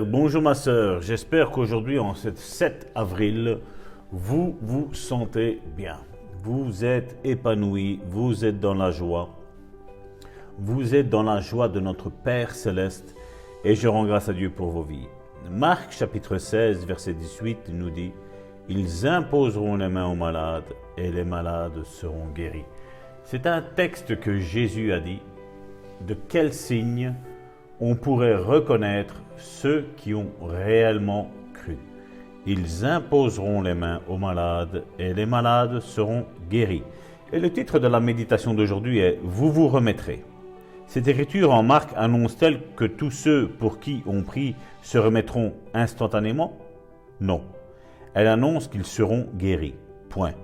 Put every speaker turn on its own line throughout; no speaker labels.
frère, bonjour ma sœur. J'espère qu'aujourd'hui, en ce 7 avril, vous vous sentez bien. Vous êtes épanoui, vous êtes dans la joie. Vous êtes dans la joie de notre Père Céleste et je rends grâce à Dieu pour vos vies. Marc chapitre 16, verset 18 nous dit « Ils imposeront les mains aux malades et les malades seront guéris ». C'est un texte que Jésus a dit. De quel signe on pourrait reconnaître ceux qui ont réellement cru. Ils imposeront les mains aux malades et les malades seront guéris. Et le titre de la méditation d'aujourd'hui est « Vous vous remettrez ». Cette écriture en Marc annonce-t-elle que tous ceux pour qui on prie se remettront instantanément? Non. Elle annonce qu'ils seront guéris. Point.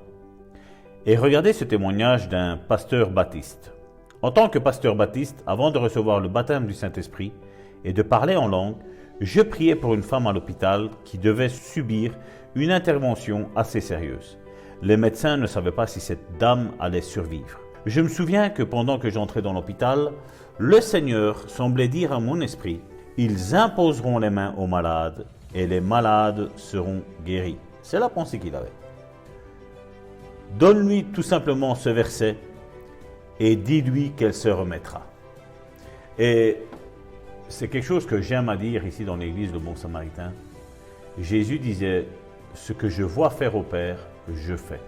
Et regardez ce témoignage d'un pasteur baptiste. En tant que pasteur baptiste, avant de recevoir le baptême du Saint-Esprit et de parler en langue, je priais pour une femme à l'hôpital qui devait subir une intervention assez sérieuse. Les médecins ne savaient pas si cette dame allait survivre. Je me souviens que pendant que j'entrais dans l'hôpital, le Seigneur semblait dire à mon esprit « Ils imposeront les mains aux malades et les malades seront guéris ». C'est la pensée qu'il avait. Donne-lui tout simplement ce verset et dis-lui qu'elle se remettra. Et c'est quelque chose que j'aime à dire ici dans l'église, le Bon Samaritain. Jésus disait, ce que je vois faire au Père, je fais.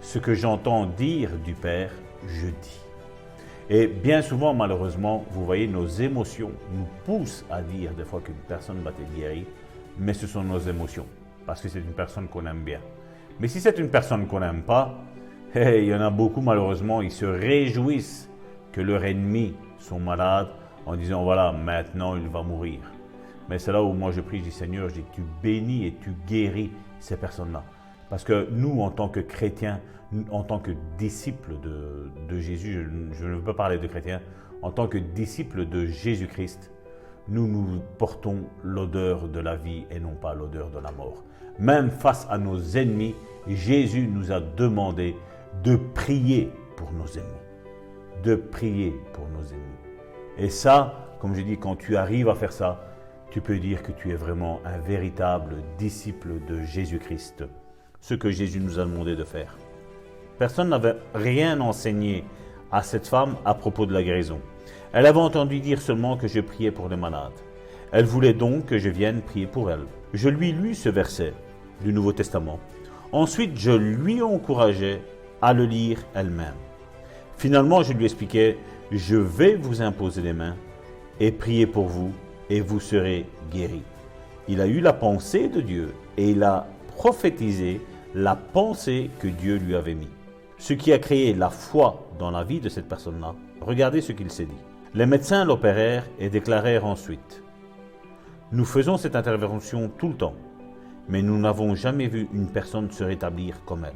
Ce que j'entends dire du Père, je dis. Et bien souvent, malheureusement, vous voyez, nos émotions nous poussent à dire des fois qu'une personne va être guérie, mais ce sont nos émotions, parce que c'est une personne qu'on aime bien. Mais si c'est une personne qu'on n'aime pas, il y en a beaucoup malheureusement, ils se réjouissent que leurs ennemis sont malades en disant voilà, maintenant il va mourir. Mais c'est là où moi je prie, je dis Seigneur, je dis tu bénis et tu guéris ces personnes-là. Parce que nous, en tant que chrétiens, en tant que disciples de Jésus, je ne veux pas parler de chrétiens, en tant que disciples de Jésus-Christ, nous portons l'odeur de la vie et non pas l'odeur de la mort. Même face à nos ennemis, Jésus nous a demandé de prier pour nos ennemis. De prier pour nos ennemis. Et ça, comme je dis, quand tu arrives à faire ça, tu peux dire que tu es vraiment un véritable disciple de Jésus-Christ. Ce que Jésus nous a demandé de faire. Personne n'avait rien enseigné à cette femme à propos de la guérison. Elle avait entendu dire seulement que je priais pour les malades. Elle voulait donc que je vienne prier pour elle. Je lui lus ce verset du Nouveau Testament. Ensuite, je lui encourageais à le lire elle-même. Finalement, je lui expliquais, je vais vous imposer les mains et prier pour vous et vous serez guéris. Il a eu la pensée de Dieu et il a prophétisé la pensée que Dieu lui avait mise. Ce qui a créé la foi dans la vie de cette personne-là. Regardez ce qu'il s'est dit. Les médecins l'opérèrent et déclarèrent ensuite « Nous faisons cette intervention tout le temps, mais nous n'avons jamais vu une personne se rétablir comme elle.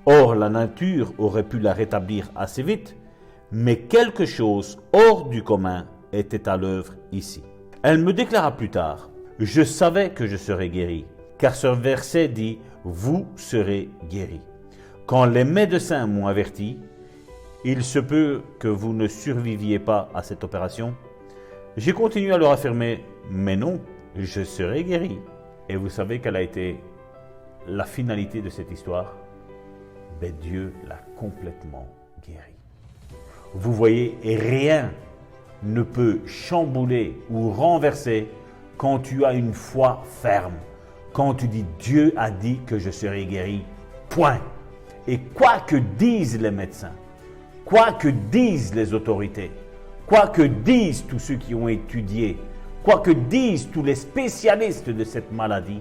Or, la nature aurait pu la rétablir assez vite, mais quelque chose hors du commun était à l'œuvre ici. » Elle me déclara plus tard « Je savais que je serais guéri, car ce verset dit « Vous serez guéri ». Quand les médecins m'ont averti, il se peut que vous ne surviviez pas à cette opération. J'ai continué à leur affirmer, mais non, je serai guéri. Et vous savez quelle a été la finalité de cette histoire? Ben, Dieu l'a complètement guéri. Vous voyez, et rien ne peut chambouler ou renverser quand tu as une foi ferme. Quand tu dis Dieu a dit que je serai guéri, point. Et quoi que disent les médecins, quoi que disent les autorités, quoi que disent tous ceux qui ont étudié, quoi que disent tous les spécialistes de cette maladie,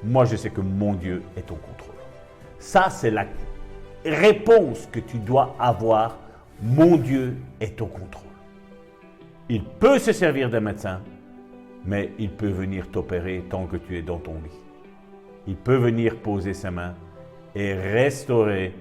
moi je sais que mon Dieu est au contrôle. Ça c'est la réponse que tu dois avoir, mon Dieu est au contrôle. Il peut se servir des médecins, mais il peut venir t'opérer tant que tu es dans ton lit. Il peut venir poser ses mains et restaurer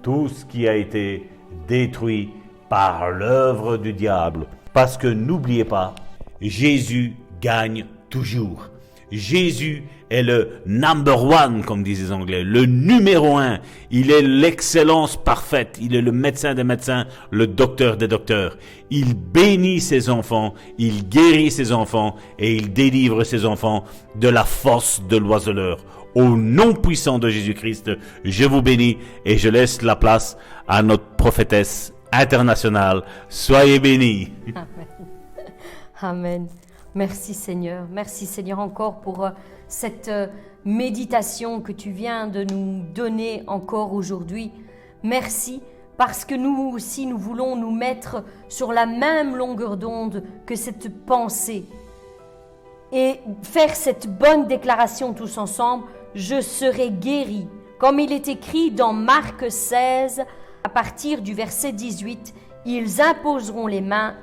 tout ce qui a été détruit par l'œuvre du diable. Parce que n'oubliez pas, Jésus gagne toujours. Jésus est le number one, comme disent les Anglais, le numéro un. Il est l'excellence parfaite. Il est le médecin des médecins, le docteur des docteurs. Il bénit ses enfants, il guérit ses enfants et il délivre ses enfants de la force de l'oiseleur. Au nom puissant de Jésus-Christ, je vous bénis et je laisse la place à notre prophétesse internationale. Soyez bénis.
Amen. Amen. Merci Seigneur. Merci Seigneur encore pour cette méditation que tu viens de nous donner encore aujourd'hui. Merci parce que nous aussi nous voulons nous mettre sur la même longueur d'onde que cette pensée et faire cette bonne déclaration tous ensemble. Je serai guéri. Comme il est écrit dans Marc 16, à partir du verset 18, ils imposeront les mains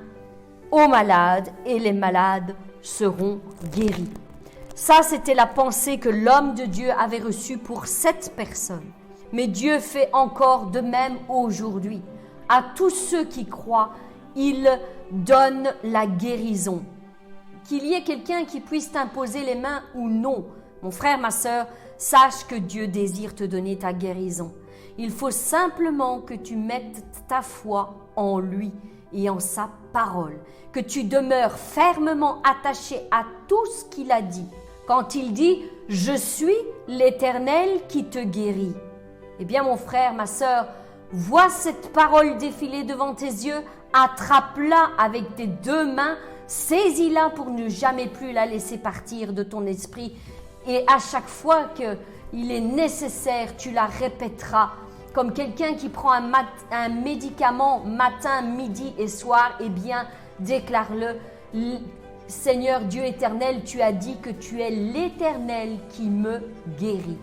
aux malades et les malades seront guéris. Ça, c'était la pensée que l'homme de Dieu avait reçue pour cette personne. Mais Dieu fait encore de même aujourd'hui. À tous ceux qui croient, il donne la guérison. Qu'il y ait quelqu'un qui puisse t'imposer les mains ou non, mon frère, ma sœur, sache que Dieu désire te donner ta guérison. Il faut simplement que tu mettes ta foi en lui et en sa parole, que tu demeures fermement attaché à tout ce qu'il a dit. Quand il dit « Je suis l'Éternel qui te guérit », eh bien mon frère, ma sœur, vois cette parole défiler devant tes yeux, attrape-la avec tes deux mains, saisis-la pour ne jamais plus la laisser partir de ton esprit. Et à chaque fois qu'il est nécessaire, tu la répéteras. Comme quelqu'un qui prend un médicament matin, midi et soir, eh bien, déclare-le. Seigneur Dieu éternel, tu as dit que tu es l'Éternel qui me guérit.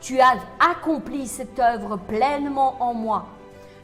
Tu as accompli cette œuvre pleinement en moi.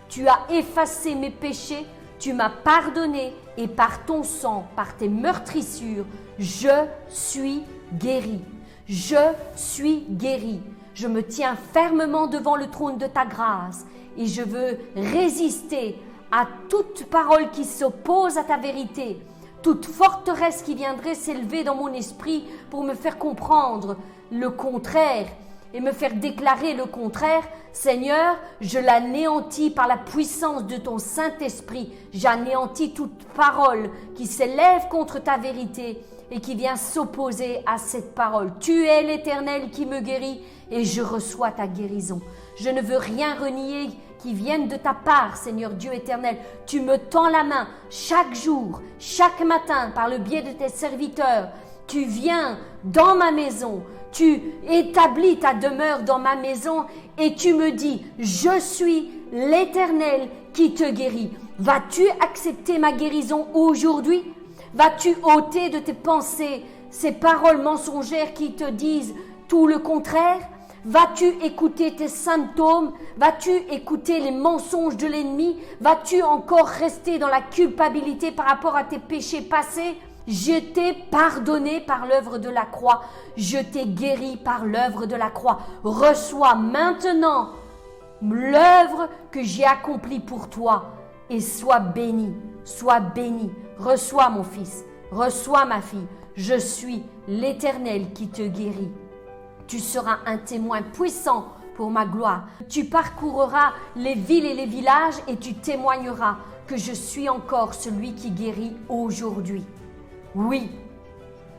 Tu as effacé mes péchés, tu m'as pardonné et par ton sang, par tes meurtrissures, je suis guéri. Je suis guéri. Je me tiens fermement devant le trône de ta grâce et je veux résister à toute parole qui s'oppose à ta vérité, toute forteresse qui viendrait s'élever dans mon esprit pour me faire comprendre le contraire et me faire déclarer le contraire. Seigneur, je l'anéantis par la puissance de ton Saint-Esprit. J'anéantis toute parole qui s'élève contre ta vérité et qui vient s'opposer à cette parole. Tu es l'Éternel qui me guérit et je reçois ta guérison. Je ne veux rien renier qui vienne de ta part, Seigneur Dieu éternel. Tu me tends la main chaque jour, chaque matin, par le biais de tes serviteurs. Tu viens dans ma maison, tu établis ta demeure dans ma maison et tu me dis, je suis l'Éternel qui te guérit. Vas-tu accepter ma guérison aujourd'hui? Vas-tu ôter de tes pensées ces paroles mensongères qui te disent tout le contraire? Vas-tu écouter tes symptômes? Vas-tu écouter les mensonges de l'ennemi? Vas-tu encore rester dans la culpabilité par rapport à tes péchés passés? Je t'ai pardonné par l'œuvre de la croix. Je t'ai guéri par l'œuvre de la croix. Reçois maintenant l'œuvre que j'ai accomplie pour toi et sois béni. Sois béni. Reçois mon fils. Reçois ma fille. Je suis l'Éternel qui te guérit. Tu seras un témoin puissant pour ma gloire. Tu parcourras les villes et les villages et tu témoigneras que je suis encore celui qui guérit aujourd'hui. Oui,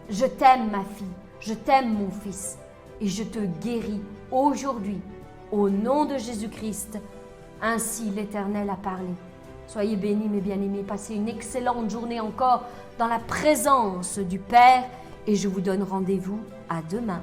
je t'aime ma fille, je t'aime mon fils et je te guéris aujourd'hui au nom de Jésus-Christ. Ainsi l'Éternel a parlé. Soyez bénis mes bien-aimés, passez une excellente journée encore dans la présence du Père et je vous donne rendez-vous à demain.